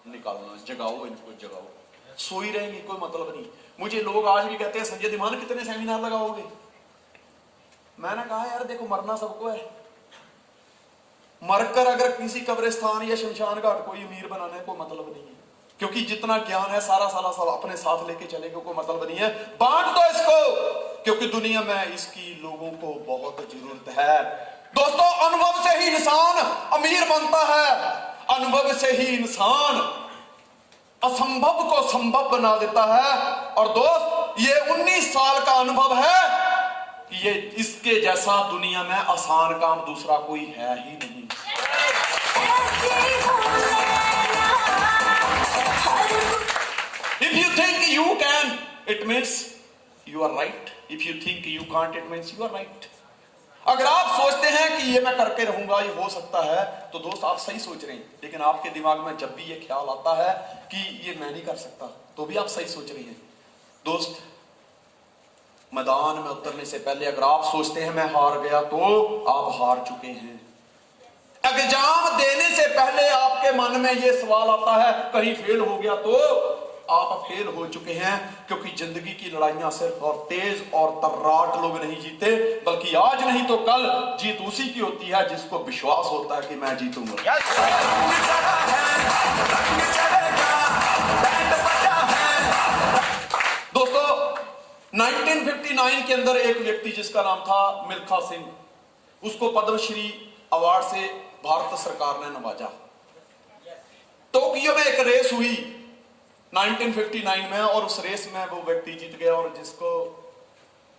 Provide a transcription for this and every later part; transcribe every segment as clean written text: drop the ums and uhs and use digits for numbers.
निकालना, जगाओ इनको, जगाओ। सोई रहेंगी कोई मतलब नहीं। मुझे लोग आज भी कहते हैं संजय धीमान कितने सेमिनार लगाओगे। मैंने कहा यार देखो मरना सबको है, मरकर अगर किसी कब्रिस्तान या शमशान घाट कोई अमीर बनाना है कोई मतलब नहीं है, क्योंकि जितना ज्ञान है सारा साला सब अपने साथ लेके चलेगा, कोई मतलब नहीं है। बांट दो इसको, क्योंकि दुनिया में इसकी लोगों को बहुत जरूरत है। दोस्तों अनुभव से ही इंसान अमीर बनता है, अनुभव से ही इंसान असंभव को संभव बना देता है। और दोस्त ये 19 साल का अनुभव है, ये इसके जैसा दुनिया में आसान काम दूसरा कोई है ही नहीं। If you think you can, it means you are right. If you think you can't, it means you are right. अगर आप सोचते हैं कि ये मैं करके रहूंगा, ये हो सकता है, तो दोस्त आप सही सोच रहे हैं। लेकिन आपके दिमाग में जब भी ये ख्याल आता है कि ये मैं नहीं कर सकता, तो भी आप सही सोच रही हैं। दोस्त मैदान में उतरने से पहले अगर आप सोचते हैं मैं हार गया, तो आप हार चुके हैं। एग्जाम देने से पहले आपके मन में ये सवाल आता है कहीं फेल हो गया, तो आप फेल हो चुके हैं। क्योंकि जिंदगी की लड़ाइयां सिर्फ और तेज और तर्राट लोग नहीं जीते, बल्कि आज नहीं तो कल जीत उसी की होती है जिसको विश्वास होता है कि मैं जीतूंगा। दोस्तों 1959 के अंदर एक व्यक्ति जिसका नाम था मिल्खा सिंह, उसको पद्मश्री अवार्ड से भारत सरकार ने नवाजा। टोक्यो में एक रेस हुई 1959 में, और उस रेस में वो व्यक्ति जीत गया और जिसको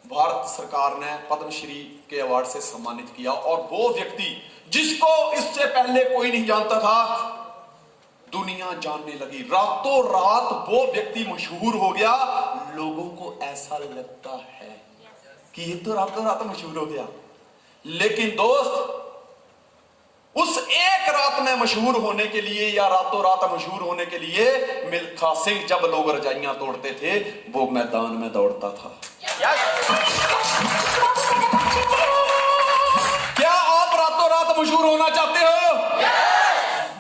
भारत सरकार ने पद्मश्री के अवार्ड से सम्मानित किया। और वो व्यक्ति जिसको इससे पहले कोई नहीं जानता था, दुनिया जानने लगी। रातों रात वो व्यक्ति मशहूर हो गया। लोगों को ऐसा लगता है कि ये तो रातों रात मशहूर हो गया, लेकिन दोस्त उस एक रात में मशहूर होने के लिए या रातों रात मशहूर होने के लिए मिल्खा सिंह जब लोग रजाइयां तोड़ते थे, वो मैदान में दौड़ता था। क्या आप रातों रात मशहूर होना चाहते हो?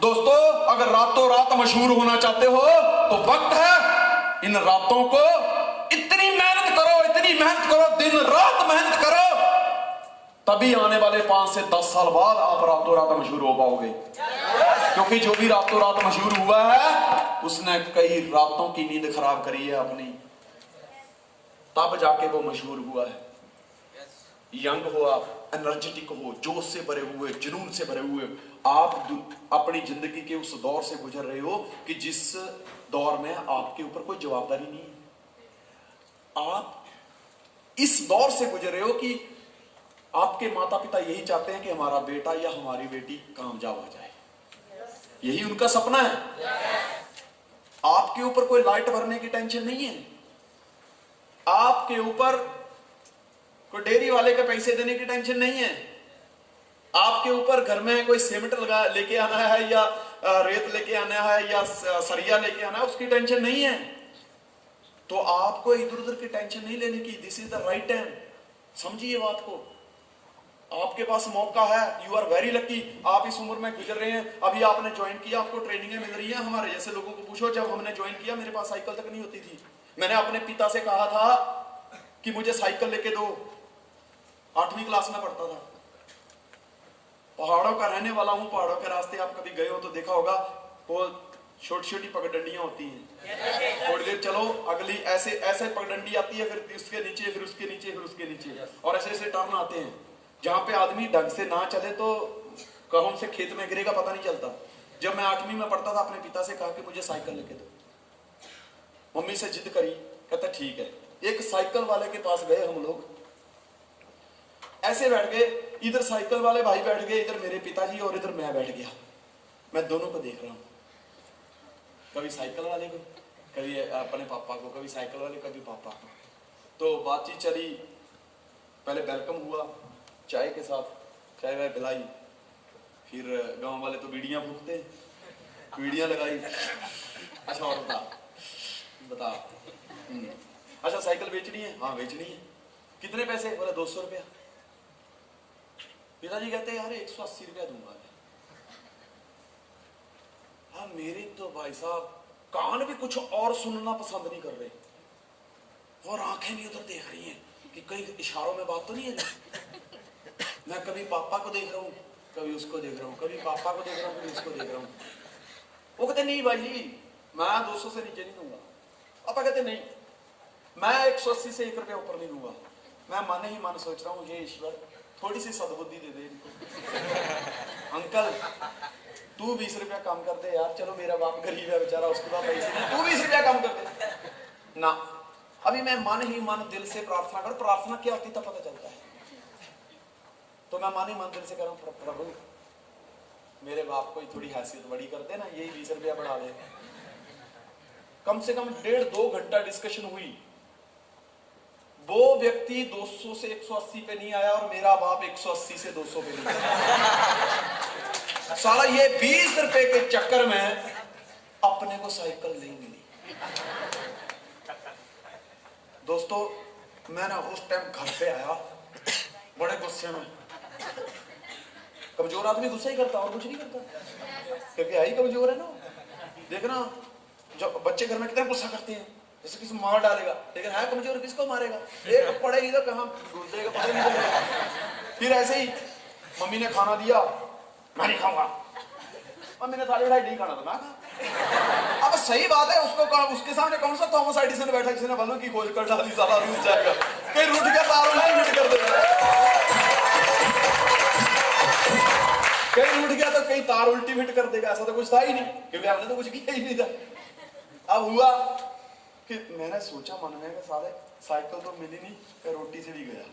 दोस्तों अगर रातों रात मशहूर होना चाहते हो तो वक्त है इन रातों को इतनी मेहनत करो, इतनी मेहनत करो, दिन रात मेहनत करो, तभी आने वाले 5 से 10 साल बाद आप रातों रात मशहूर हो पाओगे। क्योंकि जो भी रातों रात मशहूर हुआ है उसने कई रातों की नींद खराब करी है अपनी, तब जाके वो मशहूर हुआ है। यंग हो आप, एनर्जेटिक हो, जोश से भरे हुए, जुनून से भरे हुए, आप अपनी जिंदगी के उस दौर से गुजर रहे हो कि जिस दौर में आपके ऊपर कोई जवाबदारी नहीं है। आप इस दौर से गुजर रहे हो कि आपके माता पिता यही चाहते हैं कि हमारा बेटा या हमारी बेटी कामयाब हो जाए, यही उनका सपना है। आपके ऊपर कोई लाइट भरने की टेंशन नहीं है, आपके ऊपर कोई डेयरी वाले के पैसे देने की टेंशन नहीं है, आपके ऊपर घर में कोई सीमेंट लगा लेके आना है या रेत लेके आना है या सरिया लेके आना है, उसकी टेंशन नहीं है। तो आपको इधर उधर की टेंशन नहीं लेने की। This is the right time. समझिए बात को, आपके पास मौका है। You are very lucky. आप इस उम्र में गुजर रहे हैं, अभी आपने ज्वाइन किया, आपको ट्रेनिंग मिल रही है। हमारे जैसे लोगों को पूछो, जब हमने ज्वाइन किया मेरे पास साइकिल तक नहीं होती थी। मैंने अपने पिता से कहा था कि मुझे साइकिल लेके दो। 8वीं क्लास में पढ़ता था। पहाड़ों का रहने वाला हूँ। पहाड़ों के रास्ते आप कभी गए हो तो देखा होगा, वो छोटी छोटी पगडंडियां होती हैं। थोड़ी देर चलो, अगली ऐसे ऐसे पगडंडी आती है, फिर उसके नीचे, फिर उसके नीचे, फिर उसके नीचे, और ऐसे ऐसे टर्न आते हैं जहां पे आदमी ढंग से ना चले तो कौन से खेत में गिरेगा पता नहीं चलता। जब मैं 8वीं में पढ़ता था, अपने पिता से कहा कि मुझे साइकिल लेके दो। मम्मी से जिद करी, कहता ठीक है। एक साइकिल वाले के पास गए हम लोग, ऐसे बैठ गए, इधर साइकिल वाले भाई बैठ गए, इधर मेरे पिताजी, और इधर मैं बैठ गया। मैं दोनों को देख रहा हूं, कभी साइकिल वाले को, कभी अपने पापा को, कभी साइकिल वाले, कभी पापा को। तो बातचीत चली, पहले वेलकम हुआ चाय के साथ, चाय वाय पिलाई, फिर गांव वाले तो बीड़ियां फूकते, बीड़ियां लगाई। अच्छा और बता अच्छा साइकिल बेचनी है? हाँ बेचनी है। कितने पैसे? बोला 200 रुपया। पिताजी कहते यार 180 रुपया दूंगा। अब मेरे तो भाई साहब कान भी कुछ और सुनना पसंद नहीं कर रहे और आंखें भी उधर देख रही हैं कि कहीं इशारों में बात तो नहीं है। मैं कभी पापा को देख रहा हूँ, कभी उसको देख रहा हूँ, कभी पापा को देख रहा हूँ, कभी उसको देख रहा हूँ। वो कहते नहीं भाई जी मैं 200 से नीचे नहीं दूंगा। पापा कहते नहीं मैं 180 से 1 रुपया ऊपर नहीं दूंगा। मैं मन ही मन सोच रहा हूँ ये ईश्वर थोड़ी सी सद्बुद्धि दे दे इनको। अंकल तू 20 रुपया कम कर दे यार, चलो मेरा बाप गरीब है बेचारा, उसके पास पैसे नहीं, तू 20 रुपया कम कर दे ना। अभी मैं मन ही मन दिल से प्रार्थना कर, प्रार्थना क्या होती तब पता चलता है। तो मैं मन ही मन दिल से कर रहा हूँ प्रभु मेरे बाप को थोड़ी हैसियत बड़ी कर दे ना, यही 20 रुपया बढ़ा दे। कम से कम 1.5-2 घंटा डिस्कशन हुई। वो व्यक्ति 200 से 180 पे नहीं आया और मेरा बाप 180 से 200 पे नहीं आया। साला ये 20 रुपए के चक्कर में अपने को साइकिल नहीं मिली। दोस्तों मैं ना उस टाइम घर पे आया बड़े गुस्से में। कमजोर आदमी गुस्सा ही करता और कुछ नहीं करता, क्योंकि आई कमजोर है ना। देखना जब बच्चे घर में कितना गुस्सा करते हैं, जैसे किसी मार डालेगा, लेकिन है कमजोर किसको मारेगा? एक पड़ेगी तो कहाँ देगा पता नहीं चलेगा। फिर ऐसे ही मम्मी ने खाना दिया मैं नहीं खाऊंगा, मम्मी ने थाली उठाई नहीं खाना तो ना खा। अब सही बात है, उसके सामने कौन सा थॉमस एडिसन बैठा जिसने बल्ब की खोज कर डाली, साला रूस जाएगा कहीं रूठ गया तारों नहीं रूठ कर देगा, कहीं रूठ गया तो कहीं तार उल्टी फिट कर देगा। ऐसा तो कुछ था ही नहीं क्योंकि हमने तो कुछ किया ही नहीं था। अब हुआ कि मैंने सोचा मन में कि साले साइकिल तो मिली नहीं, रोटी से भी गया।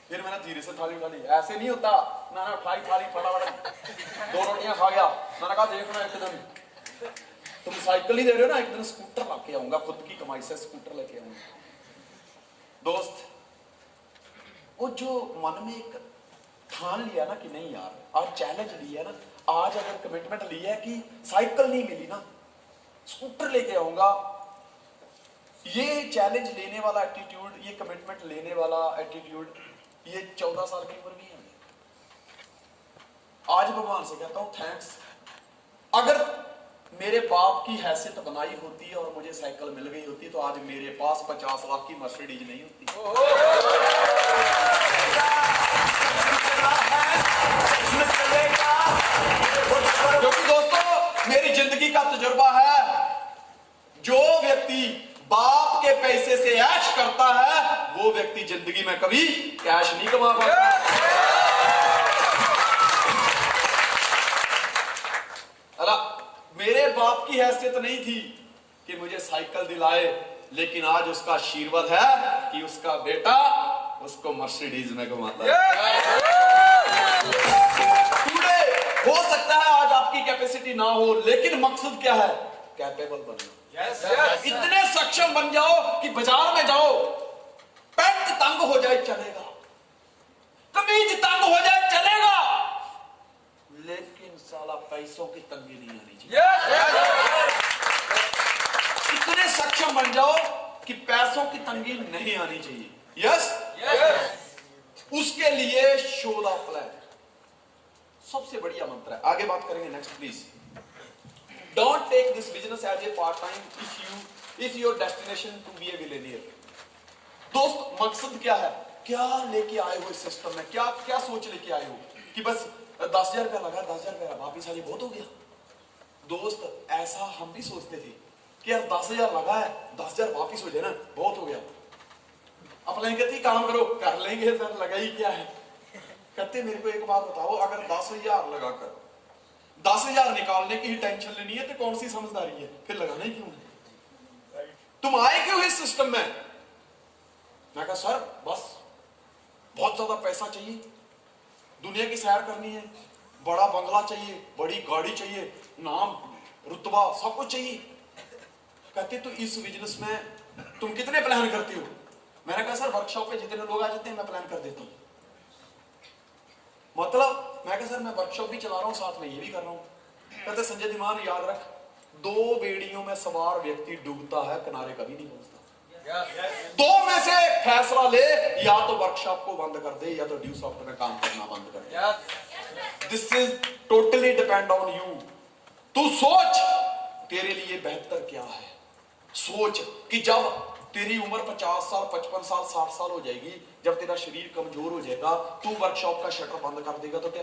फिर मैंने धीरे से थाली उठा ली। ऐसे नहीं होता, मैंने उठाई थाली फटाफट 2 रोटियां खा गया। मैंने कहा देखना एक दिन तुम साइकिल ही दे रहे हो ना, एक दिन स्कूटर लाके आऊंगा, खुद की कमाई से स्कूटर लेके आऊंगा। दोस्त वो जो मन में एक ठान लिया ना कि नहीं यार आज चैलेंज लिया ना, आज अगर कमिटमेंट लिया है कि साइकिल नहीं मिली ना स्कूटर लेके आऊंगा, ये चैलेंज लेने वाला एटीट्यूड, ये कमिटमेंट लेने वाला एटीट्यूड, ये 14 साल की उम्र में है। आज भगवान से कहता हूं थैंक्स। अगर मेरे बाप की हैसियत बनाई होती और मुझे साइकिल मिल गई होती तो आज मेरे पास 50 लाख की मर्सिडीज नहीं होती। क्योंकि दोस्तों मेरी जिंदगी का तजुर्बा है, जो व्यक्ति बाप के पैसे से ऐश करता है वो व्यक्ति जिंदगी में कभी कैश नहीं कमा पाता। अल्लाह मेरे बाप की हैसियत नहीं थी कि मुझे साइकिल दिलाए, लेकिन आज उसका आशीर्वाद है कि उसका बेटा उसको मर्सिडीज में घुमाता है। हो सकता है आज आपकी कैपेसिटी ना हो, लेकिन मकसद क्या है? कैपेबल बनना। इतने सक्षम बन जाओ कि बाजार में जाओ, पैंट तंग हो जाए चलेगा, कमीज तंग हो जाए चलेगा, लेकिन साला पैसों की तंगी नहीं आनी चाहिए। इतने सक्षम बन जाओ कि पैसों की तंगी नहीं आनी चाहिए। यस, उसके लिए शो द प्लान सबसे बढ़िया मंत्र है। आगे बात करेंगे next please. Don't take this business as a part time if your destination to be a billionaire. दोस्त मकसद क्या है? क्या लेके आए हो इस सिस्टम में? क्या क्या सोच लेके आए हो कि बस 10,000 रुपया लगा, 10,000 रुपया वापिस आ जाए बहुत हो गया? दोस्त ऐसा हम भी सोचते थे कि यार 10,000 लगा है, 10,000 वापिस हो जाए ना बहुत हो गया। अपने कहती काम करो, कर लेंगे सर, लगा ही क्या है। कहते मेरे को एक बात बताओ, अगर 10,000 लगाकर 10,000 निकालने की ही टेंशन लेनी है तो कौन सी समझदारी है? फिर लगाना ही क्यों है? तुम आए क्यों इस सिस्टम में? मैं कहा सर बस बहुत ज्यादा पैसा चाहिए, दुनिया की सैर करनी है, बड़ा बंगला चाहिए, बड़ी गाड़ी चाहिए, नाम रुतबा सब कुछ चाहिए। कहते तो इस बिजनेस में तुम कितने प्लान करते हो? मैंने कहा सर वर्कशॉप पे जितने लोग आ जाते हैं मैं प्लान कर देता हूं। मतलब मैं कहा सर मैं वर्कशॉप भी चला रहा हूं, साथ में ये भी कर रहा हूं। कहते संजय धीमान याद रख, 2 बेड़ियों में सवार व्यक्ति डूबता है, किनारे कभी नहीं पहुंचता। 2 में से फैसला ले, या तो वर्कशॉप को बंद कर दे या तो ड्यू सॉफ्ट में काम करना बंद कर दे। This is totally depend on you. तू सोच तेरे लिए बेहतर क्या है। सोच कि जब तेरी उम्र 50 साल 55 साल 60 साल हो जाएगी, जब तेरा शरीर कमजोर हो जाएगा, तू वर्कशॉप का शटर बंद कर देगा तो क्या